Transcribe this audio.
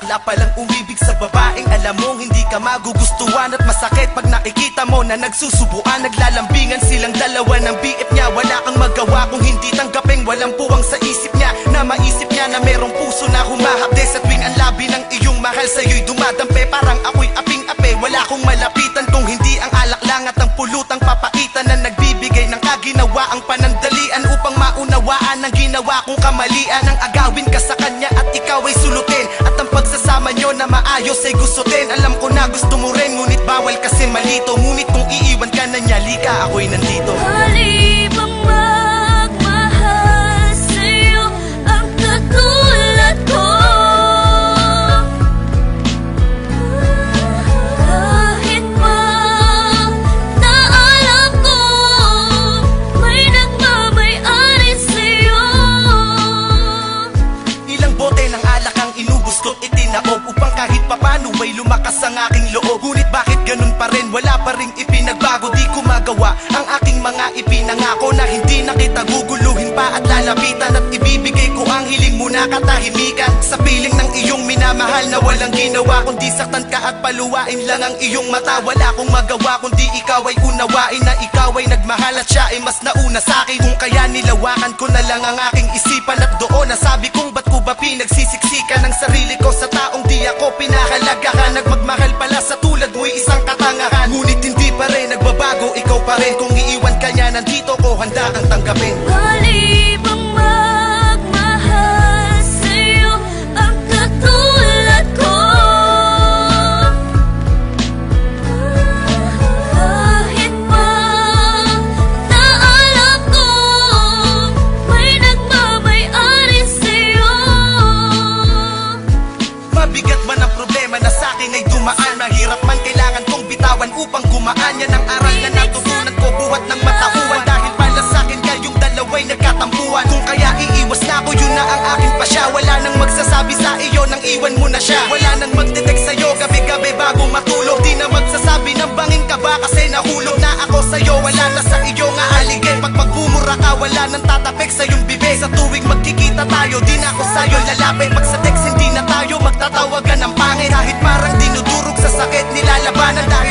bakla palang umibig sa babaeng alam mong hindi ka magugustuhan. At masakit pag nakikita mo na nagsusubuan. Naglalambingan silang dalawa ng BF niya. Wala kang magawa kung hindi tanggapin. Walang puwang sa isip niya na maisip niya na merong puso na humahapde. Sa tuwing ang labi ng iyong mahal sa'yo'y dumadampe. Parang ako'y aping-ape, wala kong malapitan kung hindi ang alak lang at ang pulutang papaitan na nagbibigay ng kaginawa ang panandalian upang maunawaan ang ginawa kong kamalian. Ang agawin ka sa kanya at ikaw ay sulutin, at ang pagsasama nyo na maayos ay gustutin. Alam ko na gusto mo rin, ngunit bawal kasi malito. Ngunit kung iiwan ka na niya, lika ako'y nandito. Halibang magmahal sa'yo ang katulad ko. Kahit pa na alam ko may nagmamay-ari sa'yo. Ilang bote ng alak ang inubos ko't itinaob upang kahit papano ay lumakas ang aking loob. Ngunit bakit ganun pa rin, wala pa ring ipinagbago. Di ko magawa ang aking mga ipinangako na hindi na kita guguluhin pa at lalapitan. At ibibigay ko ang hiling mo na katahimikan sa piling ng iyong minamahal na walang ginawa kundi saktan ka at paluwain lang ang iyong mata. Wala akong magawa kundi ikaw ay unawain na ikaw ay nagmahal at siya ay mas nauna sa'kin. Kung kaya nilawakan ko na lang ang aking isipan, at doon nasabi kong ba't ko ba pinagsisiksikan ang sarili ko sa taong di ako pinahalagahan. Nagmagmahal pala sa tulad mo'y isang katangahan, ngunit hindi pa rin nagbabago, ikaw pa rin. Kung iiwan ka niya, nandito ko, handa kang tanggapin. Halibang magmahal sa'yo ang katulad ko. Kahit pa na alam ko may nagmamay-ari sa'yo. Mabigat man ang problema na sa'kin ay dumaan. Mahirap man kailangan kong bitawan upang gumaan. Yan ang aral na natutunan ko buhat ng matauhan. Dahil pala sa'kin kayong dalawa'y nagkatampuan. Kung kaya iiwas na ako, yun na ang aking pasya. Wala nang magsasabi sa iyo nang iwan mo na siya. Wala nang magdetect sa'yo gabi-gabi bago matulog. Di na magsasabi ng banging ka ba kasi nahulog na ako sa'yo. Wala na sa iyo nga aligay. Pag magmumura ka, wala nang tatapik sa iyong bibig. Sa tuwing magkikita tayo, di na ako sa'yo lalapit. Pag sa text hindi na tayo magtatawagan ng pangit. Kahit parang dinudurog sa sakit, nilalabanan dahil